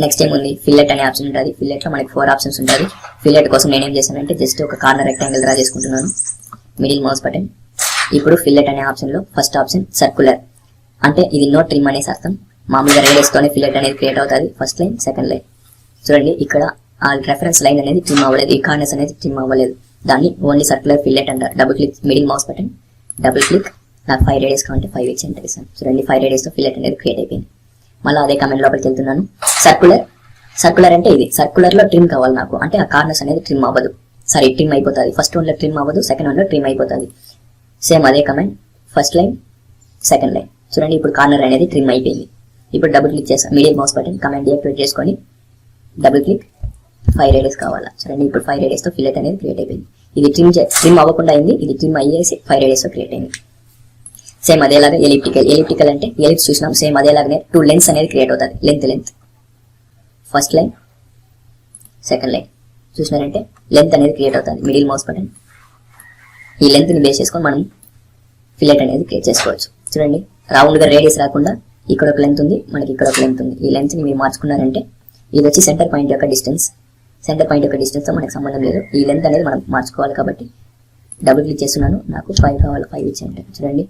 Next ఏముంది, fillet అనే option ఉంటుంది. ఫిల్లెట్లో మనకి 4 ఆప్షన్స్ ఉంటుంది. ఫిల్లెట్ కోసం నేనేం చేశానంటే జస్ట్ ఒక కార్నర్ రెక్టాంగిల్ డ్రా చేసుకుంటున్నాను, మిడిల్ మౌస్ బటన్. ఇప్పుడు ఫిల్లెట్ అనే ఆప్షన్లో ఫస్ట్ ఆప్షన్ సర్కులర్, అంటే ఇది నో ట్రిమ్ అనేసి అర్థం. మామూలుగా రేడియస్తోనే ఫిల్లెట్ అనేది క్రియేట్ అవుతుంది. First line, second line. చూడండి ఇక్కడ ఆ రెఫరెన్స్ లైన్ అనేది ట్రిమ్ అవ్వలేదు, ఈ కార్నర్స్ అనేది ట్రిమ్ అవ్వలేదు. దాన్ని ఓన్లీ సర్కులర్ ఫిల్లెట్ అంటారు. Double click, middle mouse button, double click. నాకు 5 రేడియస్ కావాలంటే 5 ఇచ్చి ఎంటర్ ఇస్తాను. చూడండి 5 రేడియస్తో ఫిల్లెట్ అనేది క్రియేట్ అయిపోయింది. మళ్ళీ అదే కమెంట్ లోపలికి వెళ్తున్నాను. సర్కులర్ అంటే ఇది. సర్కులర్లో ట్రిమ్ కావాలి నాకు, అంటే ఆ కార్నర్స్ అనేది ట్రిమ్ అవ్వదు, సారీ ట్రిమ్ అయిపోతుంది. ఫస్ట్ వన్లో ట్రిమ్ అవ్వదు, సెకండ్ వన్లో ట్రిమ్ అయిపోతుంది. సేమ్ అదే comment, first line, second line. చూడండి ఇప్పుడు కార్నర్ అనేది ట్రిమ్ అయిపోయింది. ఇప్పుడు డబుల్ క్లిక్ చేస్తాను, middle mouse button, comment deactivate చేసుకొని డబుల్ క్లిక్, 5 రేడియస్ కావాలా. చూడండి ఇప్పుడు 5 రేడియస్తో ఫిల్లెట్ అనేది క్రియేట్ అయిపోయింది. ఇది ట్రిమ్ అవ్వకుండా అయింది, ఇది ట్రిమ్ అయ్యేసి 5 రేడియస్తో క్రియేట్ అయింది. సేమ్ అదేలాగా ఎలిప్టికల్ అంటే ఎలిప్స్ చూసినాం. సేమ్ అదేలాగానే 2 లెన్స్ అనేది క్రియేట్ అవుతుంది. Length first line, second line. చూసినారంటే లెంత్ అనేది క్రియేట్ అవుతుంది. మిడిల్ మౌస్ బటన్, ఈ లెంత్ని బేస్ చేసుకొని మనం ఫిల్లెట్ అనేది క్రియేట్ చేసుకోవచ్చు. చూడండి రౌండ్గా రేడియస్ రాకుండా ఇక్కడ ఒక లెంత్ ఉంది, మనకి ఇక్కడ ఒక లెంత్ ఉంది. ఈ లెంత్ని మీరు మార్చుకున్నారంటే ఇది వచ్చి సెంటర్ పాయింట్ యొక్క డిస్టెన్స్తో మనకు సంబంధం లేదు. ఈ లెంత్ అనేది మనం మార్చుకోవాలి. కాబట్టి డబుల్ క్లిక్ చేస్తున్నాను, నాకు 5 కావాలి, 5 ఇచ్చేయండి. చూడండి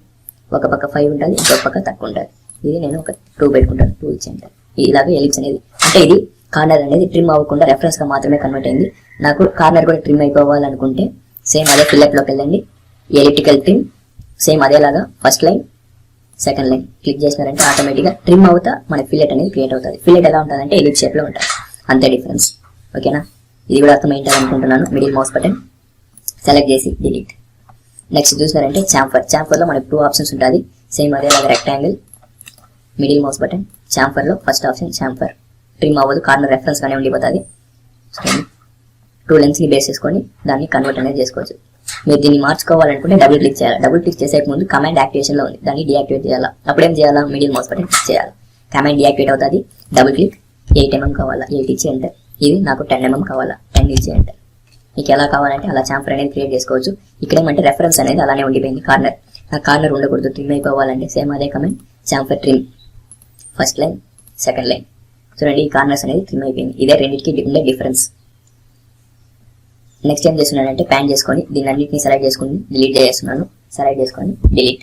ఒక పక్క 5 ఉంటుంది, ఇంకొక పక్క తక్కువ ఉంటుంది. ఇది నేను ఒక 2 పెట్టుకుంటాను, 2 ఇచ్చేయండి. ఇలాగే ఎలిప్స్ అనేది, అంటే ఇది కార్నర్ అనేది ట్రిమ్ అవ్వకుండా రెఫరెన్స్గా మాత్రమే కన్వర్ట్ అయింది. నాకు కార్నర్ కూడా ట్రిమ్ అయిపోవాలనుకుంటే సేమ్ అదే ఫిల్లెట్లోకి వెళ్ళండి, ఎలిప్టికల్ ట్రిమ్. సేమ్ అదేలాగా first line, second line click చేసినారంటే ఆటోమేటిక్గా ట్రిమ్ అవుతా మనకి ఫిల్లెట్ అనేది క్రియేట్ అవుతుంది. ఫిల్లెట్ ఎలా ఉంటుంది అంటే ఎలిప్స్ షేప్లో ఉంటుంది, అంతే డిఫరెన్స్. ఓకేనా, ఇది కూడా అర్థమైంటుంది అనుకుంటున్నాను. మిడిల్ మౌస్ బటన్ సెలెక్ట్ చేసి డిలీట్. నెక్స్ట్ చూసినారంటే ఛాంఫర్లో మనకి 2 ఆప్షన్స్ ఉంటుంది. సేమ్ అదేలాగా రెక్టాంగిల్, మిడిల్ మౌస్ బటన్, ఛాంఫర్లో ఫస్ట్ ఆప్షన్ ఛాంఫర్. ట్రిమ్ అవ్వదు, కార్నర్ రెఫరెన్స్గానే ఉండిపోతుంది. 2 లెన్స్ని బేస్ చేసుకొని దాన్ని కన్వర్ట్ అనేది చేసుకోవచ్చు. మీరు దీన్ని మార్చుకోవాలనుకుంటే డబుల్ క్లిక్ చేయాలి. డబుల్ క్లిక్ చేసే ముందు కమాండ్ యాక్టివేషన్లో ఉంది, దాన్ని డియాక్టివేట్ చేయాలా. అప్పుడేం చేయాలా, మిడిల్ మౌస్ బటన్ క్లిక్ చేయాలి, కమాండ్ డియాక్టివేట్ అవుతుంది. డబుల్ క్లిక్, 8 mm కావాలా, 8 ఇచ్చి ఎంటర్. ఇది నాకు 10 mm కావాలా, 10 ఇచ్చి ఎంటర్. మీకు ఎలా కావాలంటే అలా ఛాంఫర్ అనేది క్రియేట్ చేసుకోవచ్చు. ఇక్కడ ఏమంటే రెఫరెన్స్ అనేది అలానే ఉండిపోయింది. కార్నర్ ఉండకూడదు, ట్రిమ్ అయిపోవాలంటే సేమ్ అదే command chamfer trim, first line, second line. చూడండి ఈ కార్నర్స్ అనేది ట్రిమ్ అయిపోయింది. ఇదే రెండింటికి ఉండే డిఫరెన్స్. నెక్స్ట్ ఏం చేస్తున్నానంటే ప్యాన్ చేసుకొని దీన్ని అన్నింటినీ సెలెక్ట్ చేసుకుని డిలీట్ చేస్తున్నాను. సెలెక్ట్ చేసుకొని డిలీట్.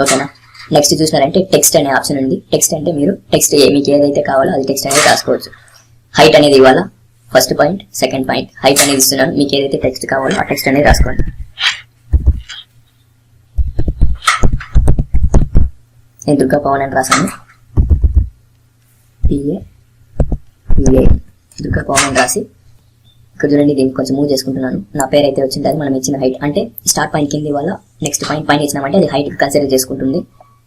ఓకేనా, నెక్స్ట్ చూసినారంటే టెక్స్ట్ అనే ఆప్షన్ ఉంది. టెక్స్ట్ అంటే మీరు టెక్స్ట్ మీకు ఏదైతే కావాలో అది టెక్స్ట్ అనేది రాసుకోవచ్చు. హైట్ అనేది ఇవ్వాలా, first point, second point. Height అనేది ఇస్తున్నాను, మీకు ఏదైతే టెక్స్ట్ కావాలో ఆ టెక్స్ట్ అనేది రాసుకోండి. నేను దుర్గా పవన్ అని రాసాను, దుర్గా పవన్ అని రాసి ఇక్కడ చూడండి దీన్ని కొంచెం మూవ్ చేసుకుంటున్నాను. నా పేరు అయితే వచ్చింది, అది మనం ఇచ్చిన హైట్. అంటే స్టార్ట్ పాయింట్ కింది వల్ల నెక్స్ట్ పాయింట్ పైన ఇచ్చినామంటే అది హైట్ కన్సిడర్ చేసుకుంటుంది.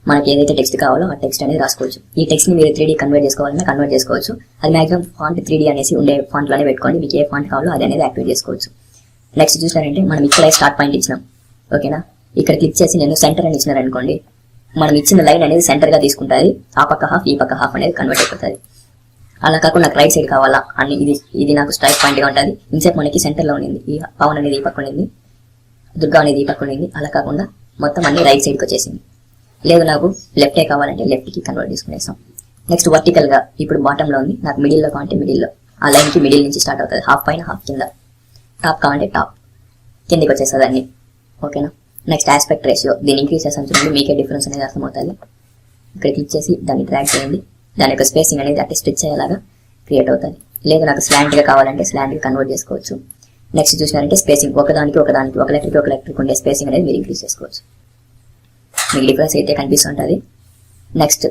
మనకి ఏదైతే టెక్స్ట్ కావాలో ఆ టెక్స్ట్ అనేది రాసుకోవచ్చు. ఈ టెక్స్ట్ని మీరు 3D కన్వర్ట్ చేసుకోవాలన్నా కన్వర్ట్ చేసుకోవచ్చు. అది మాక్సిమం ఫాంట్ 3D అనేసి ఉండే ఫాంట్లోనే పెట్టుకోండి. మీకు ఏ ఫాంట్ కావాలో అది అనేది యాక్టివేట్ చేసుకోవచ్చు. నెక్స్ట్ చూసినారంటే మనం ఇక్కడ స్టార్ట్ పాయింట్ ఇచ్చినాం. ఓకేనా, ఇక్కడ క్లిక్ చేసి నేను సెంటర్ అని ఇచ్చినారనుకోండి, మనం ఇచ్చిన లైన్ అనేది సెంటర్గా తీసుకుంటుంది. ఆ పక్క హాఫ్, ఈ పక్క హాఫ్ అనేది కన్వర్ట్ అయిపోతుంది. అలా కాకుండా నాకు రైట్ సైడ్ కావాలా అని ఇది నాకు స్ట్రైక్ పాయింట్గా ఉంటుంది. ఇన్సెట్ మనకి సెంటర్లో ఉండింది, ఈ పవన్ అనేది ఈ పక్క ఉండింది, దుర్గా అనేది ఈ పక్క ఉండింది. అలా కాకుండా మొత్తం అన్ని రైట్ సైడ్కి వచ్చేసింది. లేదు నాకు లెఫ్టే కావాలంటే లెఫ్ట్కి కన్వర్ట్ చేసుకునేసాం. నెక్స్ట్ వర్టికల్గా ఇప్పుడు బాటంలో ఉంది, నాకు మిడిల్లో కావాలంటే మిడిల్లో, ఆ లైన్కి మిడిల్ నుంచి స్టార్ట్ అవుతుంది. హాఫ్ పైన, హాఫ్ కింద. టాప్ కావాలంటే టాప్, కిందికి వచ్చేస్తుంది అన్ని. ఓకేనా, నెక్స్ట్ ఆస్పెక్ట్ రేషియో, దీన్ని ఇంక్రీజ్ చేసాం చూడండి, మీకే డిఫరెన్స్ అనేది అర్థమవుతుంది. ఇక్కడ క్లిక్ చేసి దాన్ని డ్రాగ్ చేయండి, దాని యొక్క స్పేసింగ్ అనేది అట్లా స్ట్రెచ్ అయ్యేలాగా క్రియేట్ అవుతుంది. లేదు నాకు స్లాంట్గా కావాలంటే స్లాంట్గా కన్వర్ట్ చేసుకోవచ్చు. నెక్స్ట్ చూసినారంటే స్పేసింగ్, ఒకదానికి ఒక లెటర్కి ఉండే స్పేసింగ్ అనేది మీరు ఇంక్రీజ్ చేసుకోవచ్చు. మీకు డిఫరెన్స్ అయితే కనిపిస్తుంటుంది. నెక్స్ట్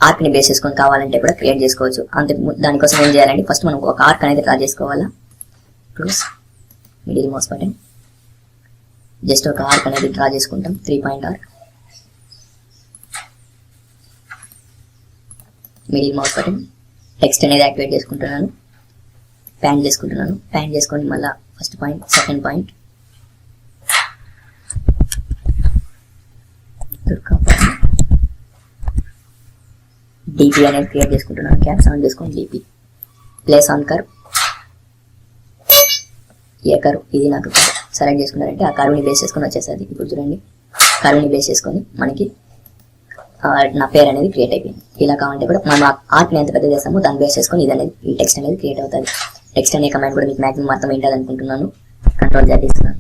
ఆర్క్ని బేస్ చేసుకొని కావాలంటే కూడా క్రియేట్ చేసుకోవచ్చు. అంతే, దానికోసం ఏం చేయాలంటే ఫస్ట్ మనం ఒక ఆర్క్ అనేది డ్రా చేసుకోవాలా. Plus middle mouse button, just ఒక ఆర్క్ అనేది డ్రా చేసుకుంటాం, 3 point arc. Middle mouse button, text అనేది యాక్టివేట్ చేసుకుంటున్నాను, ప్యాన్ చేసుకొని మళ్ళీ first point, second point, DP అనేది క్రియేట్ చేసుకుంటున్నాను. క్యాప్స్ ఆన్ చేసుకొని DP, place on curve, A curve ఇది నాకు సెలెక్ట్ చేసుకున్నారంటే ఆ కర్వ్ని బేస్ చేసుకొని వచ్చేస్తుంది. ఇప్పుడు చూడండి, కర్వ్ని బేస్ చేసుకొని మనకి నా పేరు అనేది క్రియేట్ అయిపోయింది. ఇలా కావాలంటే కూడా మనం ఆర్ట్ని ఎంత పెద్ద చేస్తామో దాన్ని బేస్ చేసుకొని ఇది అనేది ఈ టెక్స్ట్ అనేది క్రియేట్ అవుతుంది. టెక్స్ట్ అనే కమాండ్ కూడా మీకు మాక్సిమం అర్థం ఏంటది అనుకుంటున్నాను. కంట్రోల్ Z ఇస్తున్నాను.